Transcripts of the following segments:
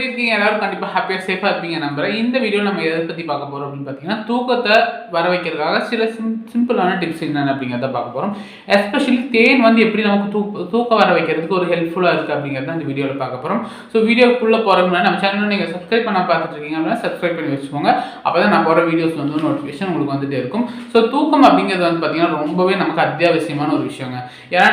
எப்படி இருக்கீங்க? எல்லாரும் கண்டிப்பா ஹாப்பியா சேஃபா இருப்பீங்க நம்புறேன். இந்த வீடியோ நம்ம எதை பத்தி பார்க்க போறோம் அப்படின்னு பார்த்தீங்கன்னா, தூக்கத்தை வர வைக்கிறதுக்காக சில சிம்பிளான டிப்ஸ் என்னென்ன அப்படிங்கிறத பார்க்க போறோம். எஸ்பெஷலி தேன் வந்து எப்படி நமக்கு தூக்கம் வர வைக்கிறதுக்கு ஒரு ஹெல்ப்ஃபுல்லா இருக்கு அப்படிங்கிறத இந்த வீடியோவில் பார்க்க போறோம். ஸோ வீடியோக்குள்ள போறதுக்கு முன்னாடி நம்ம சேனல் நீங்க சப்ஸ்கிரைப் பண்ண பார்த்துட்டு இருக்கீங்க அப்படின்னா சப்ஸ்கிரைப் பண்ணி வச்சுக்கோங்க. அப்பதான் நான் போற வீடியோஸ் வந்து நோட்டிஃபிகேஷன் உங்களுக்கு வந்துட்டே இருக்கும். ஸோ தூக்கம் அப்படிங்கிறது வந்து பார்த்தீங்கன்னா ரொம்பவே நமக்கு அத்தியாவசியமான ஒரு விஷயங்க. ஏன்னா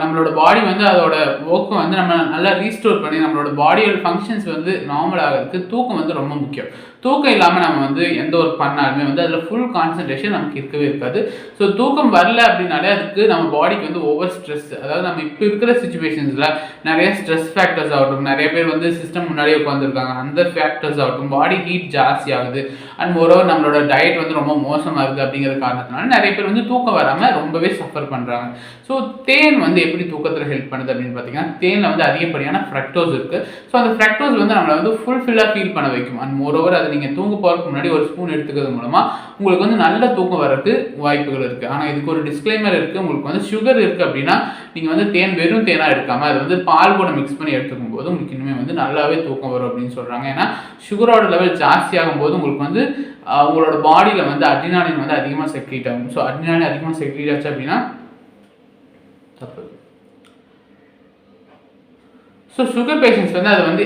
நம்மளோட பாடி வந்து அதோட ஒர்க்கை வந்து நம்ம நல்லா ரீஸ்டோர் பண்ணி நம்மளோட பாடியோட ஃபங்க்ஷன்ஸ் வந்து நார்மல் ஆகிறதுக்கு தூக்கம் வந்து ரொம்ப முக்கியம். தூக்கம் இல்லாமல் நம்ம வந்து எந்த ஒரு பண்ணாலுமே வந்து அதில் ஃபுல் கான்சன்ட்ரேஷன் நமக்கு இருக்கவே இருக்காது. ஸோ தூக்கம் வரல அப்படின்னாலே அதுக்கு நம்ம பாடிக்கு வந்து ஓவர் ஸ்ட்ரெஸ், அதாவது நம்ம இப்போ இருக்கிற சுச்சுவேஷன்ஸில் நிறைய ஸ்ட்ரெஸ் ஃபேக்டர்ஸ் ஆகட்டும், நிறைய பேர் வந்து சிஸ்டம் முன்னாடியே உட்காந்துருக்காங்க, அந்த ஃபேக்டர்ஸ் ஆகட்டும், பாடி ஹீட் ஜாஸ்தி ஆகுது, அண்ட் மோரோவர் நம்மளோட டயட் வந்து ரொம்ப மோசமாக இருக்குது அப்படிங்கிற காரணத்தினால நிறைய பேர் வந்து தூக்கம் வராமல் ரொம்பவே சஃபர் பண்ணுறாங்க. ஸோ தேன் வந்து எப்படி தூக்கத்தில் ஹெல்ப் பண்ணுது அப்படின்னு பார்த்தீங்கன்னா, தேனில் வந்து அதிகப்படியான ஃப்ரக்டோஸ் இருக்குது. ஸோ அந்த ஃப்ரக்டோஸ் வந்து நம்மளை வந்து ஃபுல்ஃபில்லாக ஃபீல் பண்ண வைக்கும். அண்ட் மோரோவர் அது நீங்கள் தூங்க போகிறதுக்கு முன்னாடி ஒரு ஸ்பூன் எடுத்துக்கிறது மூலமாக உங்களுக்கு வந்து நல்ல தூக்கம் வரதுக்கு வாய்ப்புகள் இருக்குது. ஆனால் இதுக்கு ஒரு டிஸ்க்ளைமர் இருக்குது. உங்களுக்கு வந்து சுகர் இருக்குது அப்படின்னா நீங்கள் வந்து தேன் வெறும் தேனாக எடுக்காமல் அது வந்து பால் கூட மிக்ஸ் பண்ணி எடுத்துக்கும் போது உங்களுக்கு இனிமே வந்து நல்லாவே தூக்கம் வரும் அப்படின்னு சொல்கிறாங்க. ஏன்னா சுகரோட லெவல் ஜாஸ்தி ஆகும்போது உங்களுக்கு வந்து உங்களோட பாடியில் வந்து அட்ரினாலின் வந்து அதிகமாக செக்ரீட் ஆகும். ஸோ அட்ரினாலின் அதிகமாக செக்ரீட் ஆச்சு அப்படின்னா தப்பு. ஸோ சுகர் பேஷண்ட்ஸ் வந்து அதை வந்து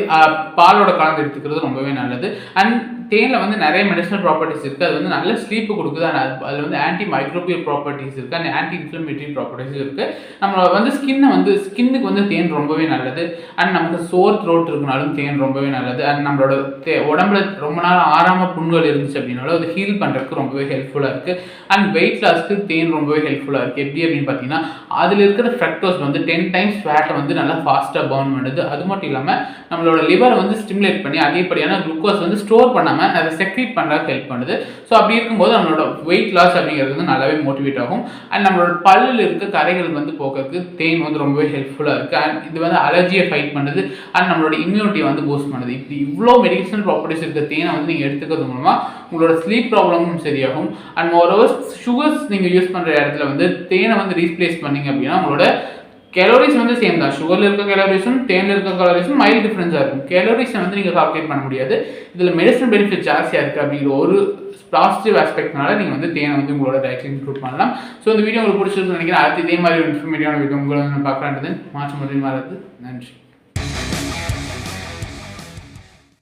பாலோட கலந்து எடுத்துக்கிறது ரொம்பவே நல்லது. அண்ட் தேனில் வந்து நிறைய மெடிசனல் ப்ராப்பர்ட்டிஸ் இருக்குது. அது வந்து நல்ல ஸ்லீப்பு கொடுக்குது. அண்ட் அதில் வந்து ஆன்டி மைக்ரோபியல் ப்ராப்பர்ட்டிஸ் இருக்குது, அண்ட் ஆன்டி இன்ஃப்ளமேட்டரி ப்ராப்பர்ட்டிஸ் இருக்குது. நம்ம வந்து ஸ்கின்னுக்கு வந்து தேன் ரொம்பவே நல்லது. அண்ட் நமக்கு சோர் த்ரோட் இருக்குனாலும் தேன் ரொம்பவே நல்லது. அண்ட் நம்மளோட உடம்புல ரொம்ப நாள் ஆறாமல் புண்கள் இருந்துச்சு அப்படின்னாலும் அது ஹீல் பண்ணுறதுக்கு ரொம்பவே ஹெல்ப்ஃபுல்லாக இருக்குது. அண்ட் வெயிட் லாஸ்க்கு தேன் ரொம்பவே ஹெல்ப்ஃபுல்லாக இருக்குது. எப்படி அப்படின்னு பார்த்தீங்கன்னா, அதில் இருக்கிற ஃப்ரக்டோஸ் வந்து 10 times ஃபேட்டை வந்து நல்லா ஃபாஸ்ட்டாக பர்ன் பண்ணுது. அது மட்டும் இல்லாமல் நம்மளோட லிவரை வந்து ஸ்டிமுலேட் பண்ணி அதிகப்படியான குளுக்கோஸ் வந்து ஸ்டோர் பண்ணாமல் அதை செக்ரீட் பண்ணுறதுக்கு ஹெல்ப் பண்ணுது. ஸோ அப்படி இருக்கும்போது நம்மளோட வெயிட் லாஸ் அப்படிங்கிறது வந்து நல்லாவே மோட்டிவேட் ஆகும். அண்ட் நம்மளோட பல்லில் இருக்க கரைகள் வந்து போக்குறதுக்கு தேன் வந்து ரொம்பவே ஹெல்ப்ஃபுல்லாக இருக்குது. அண்ட் இது வந்து அலர்ஜியை ஃபைட் பண்ணுது. அண்ட் நம்மளோட இம்யூனிட்டியை வந்து பூஸ்ட் பண்ணுது. இப்படி இவ்வளோ மெடிசனல் ப்ராப்பர்ட்டிஸ் இருக்க தேனை வந்து நீங்கள் எடுத்துக்கிறது மூலமாக உங்களோட ஸ்லீப் ப்ராப்ளமும் சரியாகும். அண்ட் மோரோவர் சுகர்ஸ் நீங்கள் யூஸ் பண்ணுற இடத்துல வந்து தேனை வந்து ரீப்ளேஸ் பண்ணிங்க அப்படின்னா உங்களோட கேலோரிஸ் வந்து சேம் தான். சுகரில் இருக்க கேலோரிஸும் தேனில் இருக்க கேலோரிஸும் மைல்டு டிஃப்ரென்ஸாக இருக்கும். கேலோரிஸை வந்து நீங்கள் கால்குலேட் பண்ண முடியாது. இதில் மெடிசன் பெனிஃபிட் ஜாஸ்தியாக இருக்குது அப்படிங்கிற ஒரு பாசிட்டிவ் ஆஸ்பெக்ட்னால நீங்கள் வந்து தேனை வந்து உங்களோட டயட்டில் இன்க்ளூட் பண்ணலாம். ஸோ இந்த வீடியோ உங்களுக்கு பிடிச்சிருக்குன்னு நினைக்கிறேன். அடுத்து இதே மாதிரி ஒரு இன்ஃபர்மேட்டிவான வீடியோ உங்களை பார்க்கலான்றது மாற்றம் மாறாது. நன்றி.